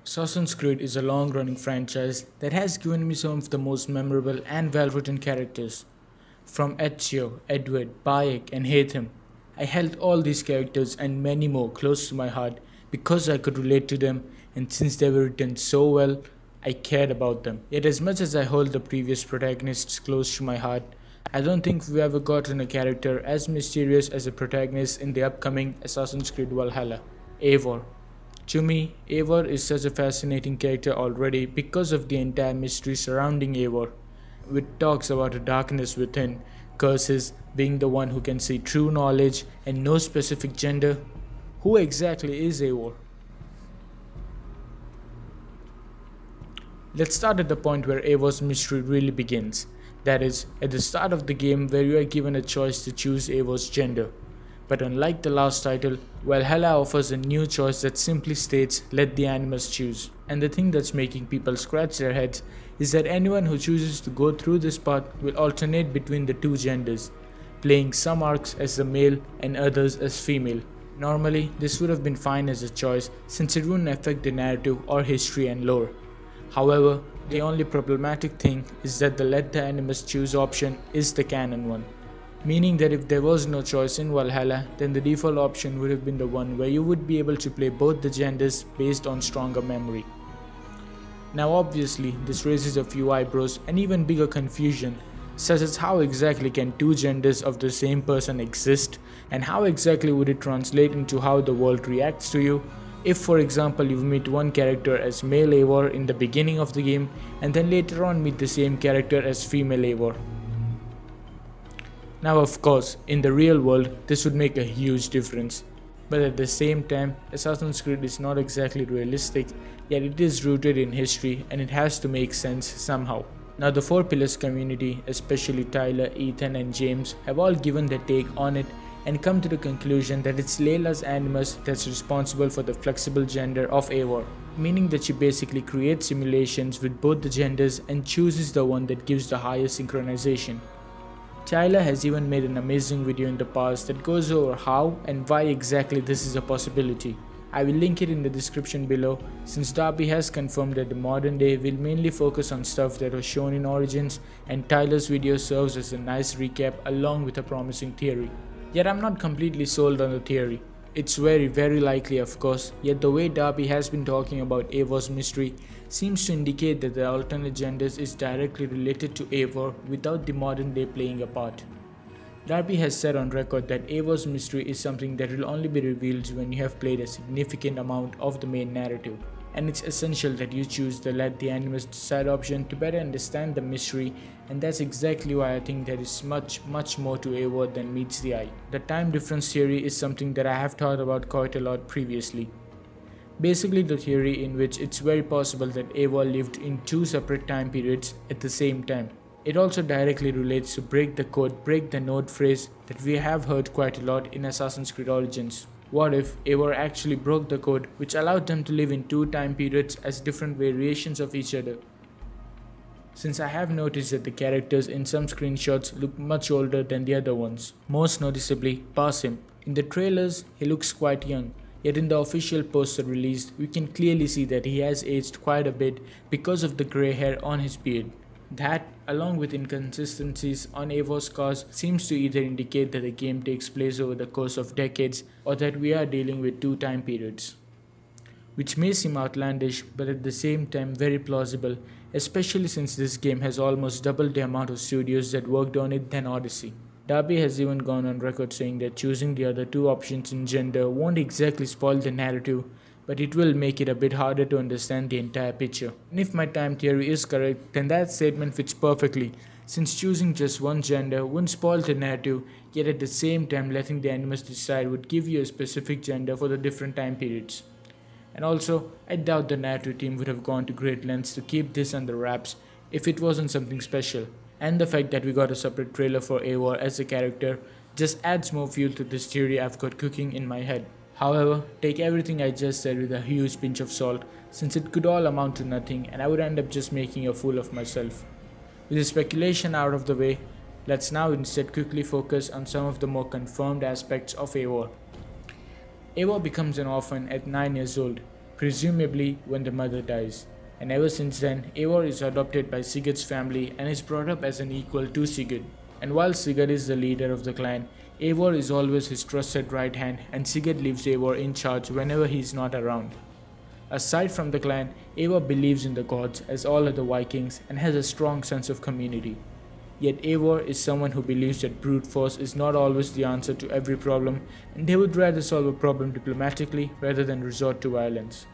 Assassin's Creed is a long running franchise that has given me some of the most memorable and well written characters. From Ezio, Edward, Bayek, and Haytham, I held all these characters and many more close to my heart because I could relate to them, and since they were written so well, I cared about them. Yet, as much as I hold the previous protagonists close to my heart, I don't think we've ever gotten a character as mysterious as the protagonist in the upcoming Assassin's Creed Valhalla, Eivor. To me, Eivor is such a fascinating character already because of the entire mystery surrounding Eivor, which talks about a darkness within, curses, being the one who can see true knowledge and no specific gender. Who exactly is Eivor? Let's start at the point where Eivor's mystery really begins. That is, at the start of the game where you are given a choice to choose Eivor's gender. But unlike the last title, Valhalla offers a new choice that simply states, let the animals choose. And the thing that's making people scratch their heads is that anyone who chooses to go through this path will alternate between the two genders, playing some arcs as the male and others as female. Normally, this would have been fine as a choice since it wouldn't affect the narrative or history and lore. However, the only problematic thing is that the let the animals choose option is the canon one. Meaning that if there was no choice in Valhalla, then the default option would have been the one where you would be able to play both the genders based on stronger memory. Now obviously, this raises a few eyebrows and even bigger confusion, such as how exactly can two genders of the same person exist, and how exactly would it translate into how the world reacts to you if, for example, you meet one character as male Eivor in the beginning of the game and then later on meet the same character as female Eivor. Now of course, in the real world, this would make a huge difference. But at the same time, Assassin's Creed is not exactly realistic, yet it is rooted in history and it has to make sense somehow. Now the Four Pillars community, especially Tyler, Ethan and James, have all given their take on it and come to the conclusion that it's Layla's animus that's responsible for the flexible gender of Eivor, meaning that she basically creates simulations with both the genders and chooses the one that gives the highest synchronization. Tyler has even made an amazing video in the past that goes over how and why exactly this is a possibility. I will link it in the description below since Darby has confirmed that the modern day will mainly focus on stuff that was shown in Origins, and Tyler's video serves as a nice recap along with a promising theory. Yet I'm not completely sold on the theory. It's very likely of course, yet the way Darby has been talking about Eivor's mystery seems to indicate that the alternate genders is directly related to Eivor without the modern day playing a part. Darby has said on record that Eivor's mystery is something that will only be revealed when you have played a significant amount of the main narrative, and it's essential that you choose the let the animals decide option to better understand the mystery, and that's exactly why I think there is much more to Eivor than meets the eye. The time difference theory is something that I have thought about quite a lot previously. Basically the theory in which it's very possible that Eivor lived in two separate time periods at the same time. It also directly relates to break the code, break the node phrase that we have heard quite a lot in Assassin's Creed Origins. What if Eivor actually broke the code which allowed them to live in two time periods as different variations of each other? Since I have noticed that the characters in some screenshots look much older than the other ones. Most noticeably, Basim. In the trailers, he looks quite young. Yet in the official poster released, we can clearly see that he has aged quite a bit because of the grey hair on his beard. That, along with inconsistencies on Eivor's scars, seems to either indicate that the game takes place over the course of decades or that we are dealing with two time periods. Which may seem outlandish, but at the same time very plausible, especially since this game has almost double the amount of studios that worked on it than Odyssey. Darby has even gone on record saying that choosing the other two options in gender won't exactly spoil the narrative, but it will make it a bit harder to understand the entire picture. And if my time theory is correct, then that statement fits perfectly, since choosing just one gender wouldn't spoil the narrative, yet at the same time letting the animals decide would give you a specific gender for the different time periods. And also, I doubt the narrative team would have gone to great lengths to keep this under wraps if it wasn't something special. And the fact that we got a separate trailer for Eivor as a character just adds more fuel to this theory I've got cooking in my head. However, take everything I just said with a huge pinch of salt, since it could all amount to nothing and I would end up just making a fool of myself. With the speculation out of the way, let's now instead quickly focus on some of the more confirmed aspects of Eivor. Eivor becomes an orphan at 9 years old. presumably when the mother dies. And ever since then, Eivor is adopted by Sigurd's family and is brought up as an equal to Sigurd. And while Sigurd is the leader of the clan, Eivor is always his trusted right hand, and Sigurd leaves Eivor in charge whenever he is not around. Aside from the clan, Eivor believes in the gods as all other Vikings and has a strong sense of community. Yet Eivor is someone who believes that brute force is not always the answer to every problem, and they would rather solve a problem diplomatically rather than resort to violence.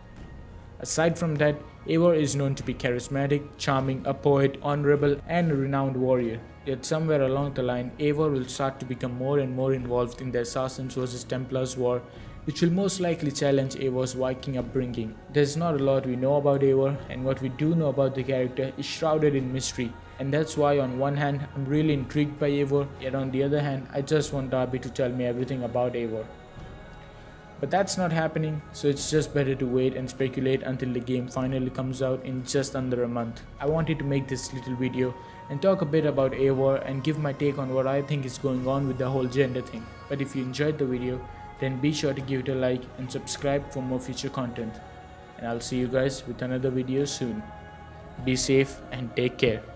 Aside from that, Eivor is known to be charismatic, charming, a poet, honorable, and a renowned warrior. Yet somewhere along the line, Eivor will start to become more and more involved in the Assassins vs Templars war, which will most likely challenge Eivor's Viking upbringing. There's not a lot we know about Eivor, and what we do know about the character is shrouded in mystery, and that's why on one hand I'm really intrigued by Eivor, yet on the other hand I just want Darby to tell me everything about Eivor. But that's not happening, so it's just better to wait and speculate until the game finally comes out in just under a month. I wanted to make this little video and talk a bit about Eivor and give my take on what I think is going on with the whole gender thing. But if you enjoyed the video, then be sure to give it a like and subscribe for more future content. And I'll see you guys with another video soon. Be safe and take care.